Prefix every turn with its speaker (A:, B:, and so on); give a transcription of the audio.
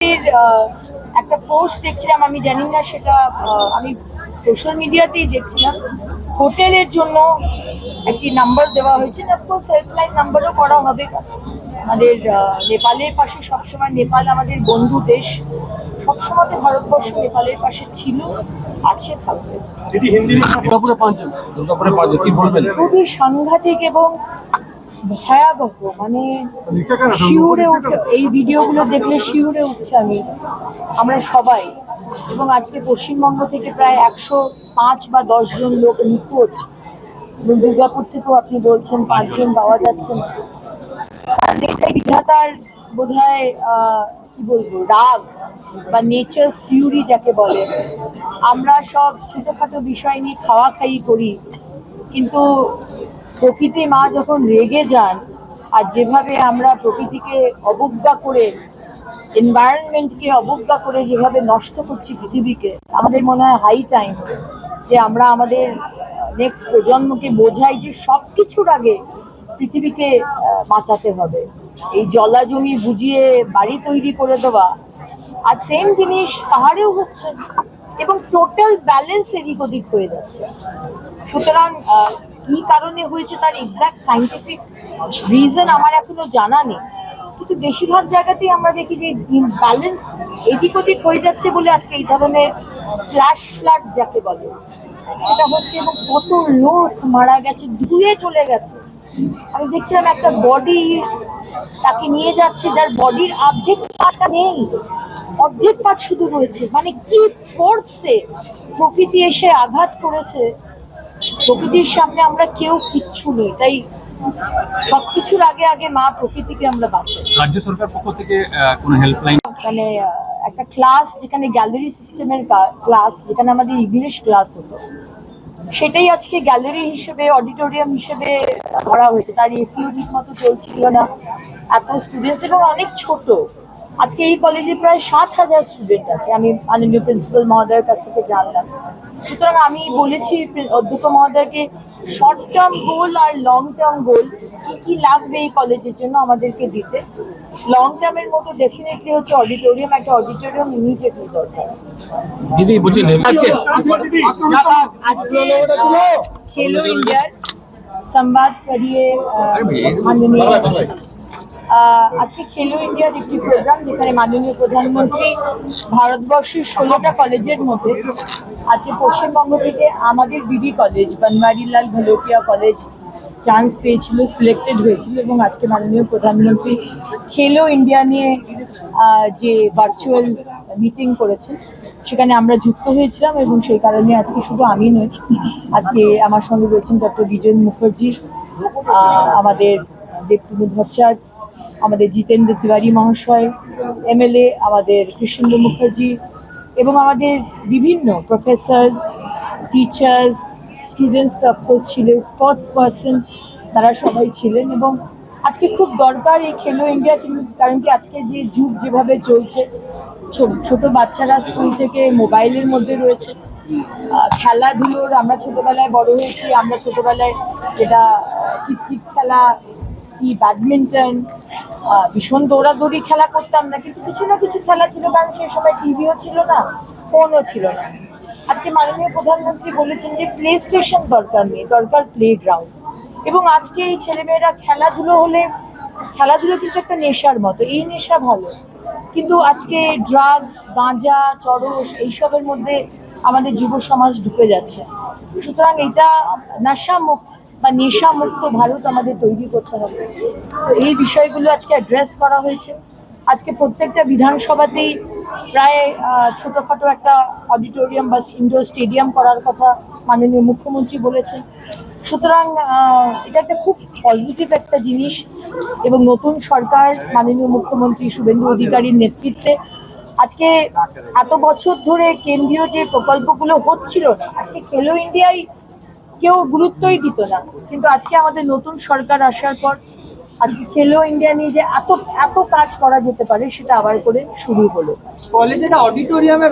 A: একটা পোস্ট দেখছিলাম, আমি জানি না সেটা আমি সোশ্যাল মিডিয়াতেই দেখছিলাম। হোটেলের জন্য একটি নাম্বার দেওয়া হয়েছে, অফকোর্স হেল্পলাইন নাম্বারও করা হবে। আমাদের নেপালের পাশে সবসময়, নেপাল আমাদের বন্ধু দেশ, সবসময় ভারতবর্ষ নেপালের পাশে ছিল, আছে, থাকবে। খুবই সাংঘাতিক এবং ভয়াবহ, মানে শিউরে উঠছে এই ভিডিওগুলো দেখলে, শিউরে উঠছে আমরা সবাই। এবং আজকে পশ্চিমবঙ্গ থেকে প্রায় 105 বা 10 জন লোক নিখোঁজ, এবং দুর্গাপুর থেকেও আপনি বলছেন 5 জন পাওয়া যাচ্ছে না। বিধাতার বোধ হয় কি বলবো, রাগ বা নেচার্স ফিউরি যাকে বলে। আমরা সব ছোটখাটো বিষয় নিয়ে খাওয়া খাই করি, কিন্তু প্রকৃতি মা যখন রেগে যান, আর যেভাবে আমরা প্রকৃতিকে অবজ্ঞা করে, এনভায়রনমেন্টকে অবজ্ঞা করে যেভাবে নষ্ট করছি পৃথিবীকে, আমাদের মনে হয় হাই টাইম যে আমরা আমাদের নেক্সট প্রজন্মকে বোঝাই যে সব কিছুর আগে পৃথিবীকে বাঁচাতে হবে। এই জলা জমি বুঝিয়ে বাড়ি তৈরি করে দেওয়া, আর সেম জিনিস পাহাড়েও হচ্ছে, এবং টোটাল ব্যালেন্স এদিক ওদিক হয়ে যাচ্ছে। সুতরাং কি কারণে হয়েছে তার এক্সাক্ট সাইন্টিফিক রিজন আমার এখনো জানা নেই, কিন্তু বেশিরভাগ জায়গাতেই আমরা দেখি যে ব্যালেন্স এদিক ওদিক হয়ে যাচ্ছে বলে আজকে এই ধরনের ফ্ল্যাশ ফ্লাড যাকে বলে সেটা হচ্ছে। এবং কত লোক মারা গেছে, ধুয়ে চলে গেছে। আমি দেখছিলাম একটা বডি, তাকে নিয়ে যাচ্ছে যার বডির অর্ধেক পাটা নেই, অর্ধেক পাট শুধু রয়েছে। মানে কি ফোর্সে প্রকৃতি এসে আঘাত করেছে। প্রকৃতির সামনে আমরা কেউ কিচ্ছু নেই, তাই সবকিছুর আগে আগে মা প্রকৃতিকে আমরা বাঁচাই।
B: রাজ্য সরকার পক্ষ থেকে কোনো হেল্পলাইন,
A: মানে একটা ক্লাস যেখানে গ্যালারি সিস্টেমের ক্লাস, যেখানে আমাদের ইংলিশ ক্লাস হতো, সেটাই আজকে গ্যালারি হিসেবে, অডিটোরিয়াম হিসেবে ধরা হয়েছে। তার এসিও ঠিক মতো চলছিল না, এত স্টুডেন্টস, এবং অনেক ছোট। আজকে এই কলেজে প্রায় 7,000 স্টুডেন্ট আছে, আমি মাননীয় প্রিন্সিপাল মহোদয়ের কাছ থেকে জানলাম। সুতরাং আমি বলেছি অধ্যক্ষ মহোদয়কে, শর্ট টার্ম গোল আর লং টার্ম গোল কি কি লাগবে এই কলেজের জন্য আমাদেরকে দিতে। লং টার্মের মতো ডেফিনেটলি হচ্ছে অডিটোরিয়াম, একটা অডিটোরিয়াম ইমিডিয়েটলি দরকার।
B: দিদি বলছি
A: আজকে খেলো ইন্ডিয়ার সংবাদ করিয়ে মাননীয় আজকে খেলো ইন্ডিয়ার একটি প্রোগ্রাম, যেখানে মাননীয় প্রধানমন্ত্রী ভারতবর্ষের 16টা কলেজের মধ্যে আজকে পশ্চিমবঙ্গ থেকে আমাদের বিবি college, Banwarilal Bhalotia college chance পেয়েছিল, সিলেক্টেড হয়েছিল। এবং আজকে মাননীয় প্রধানমন্ত্রী খেলো ইন্ডিয়া নিয়ে যে ভার্চুয়াল মিটিং করেছেন, সেখানে আমরা যুক্ত হয়েছিলাম। এবং সেই কারণে আজকে শুধু আমি নই, আজকে আমার সঙ্গে রয়েছেন ডক্টর বিজয় মুখার্জি, আমাদের দেবতনু ভট্টাচার্য, আমাদের জিতেন্দ্র তিওয়ারি মহাশয় এমএলএ, আমাদের কৃষ্ণেন্দু মুখার্জি, এবং আমাদের বিভিন্ন প্রফেসর্স, টিচার্স, স্টুডেন্টস অফকোর্স ছিলেন, স্পোর্টস পার্সন, তারা সবাই ছিলেন। এবং আজকে খুব দরকার এই খেলো ইন্ডিয়া, কারণ কি আজকে যে যুগ যেভাবে চলছে, ছোট বাচ্চারা স্কুল থেকে মোবাইলের মধ্যে রয়েছে। খেলাধুলোর, আমরা ছোটবেলায় বড় হয়েছি, আমরা ছোটবেলায় যেটা কিতকিত খেলা, কি ব্যাডমিন্টন, ভীষণ দৌড়াদৌড়ি খেলা করতাম না, কিন্তু কিছু না কিছু খেলা ছিল, কারণ সেই সময় টিভিও ছিল না, ফোনও ছিল না। আজকে মাননীয় প্রধানমন্ত্রী বলেছেন যে প্লে স্টেশন দরকার নেই, দরকার প্লে গ্রাউন্ড। এবং আজকে এই ছেলেমেয়েরা খেলাধুলো হলে, খেলাধুলো কিন্তু একটা নেশার মতো, এই নেশা ভালো, কিন্তু আজকে ড্রাগস, গাঁজা, চরস, এইসবের মধ্যে আমাদের যুব সমাজ ঢুকে যাচ্ছে। সুতরাং এটা নেশামুক্ত বা নেশামুক্ত ভারত আমাদের তৈরি করতে হবে। তো এই বিষয়গুলো আজকে অ্যাড্রেস করা হয়েছে। আজকে প্রত্যেকটা বিধানসভাতেই প্রায় ছোটোখাটো একটা অডিটোরিয়াম বা ইনডোর স্টেডিয়াম করার কথা মাননীয় মুখ্যমন্ত্রী বলেছেন। সুতরাং এটা একটা খুব পজিটিভ একটা জিনিস, এবং নতুন সরকার মাননীয় মুখ্যমন্ত্রী শুভেন্দু অধিকারীর নেতৃত্বে আজকে এত বছর ধরে কেন্দ্রীয় যে প্রকল্পগুলো হচ্ছিল না, আজকে খেলো ইন্ডিয়ায় কেউ গুরুত্বই দিত না, কিন্তু আজকে আমাদের নতুন সরকার আসার পর আজকে খেলো ইন্ডিয়া নিয়ে যে এত এত কাজ করা যেতে পারে, সেটা আবার করে শুরু হলো।
C: কলেজের অডিটোরিয়ামের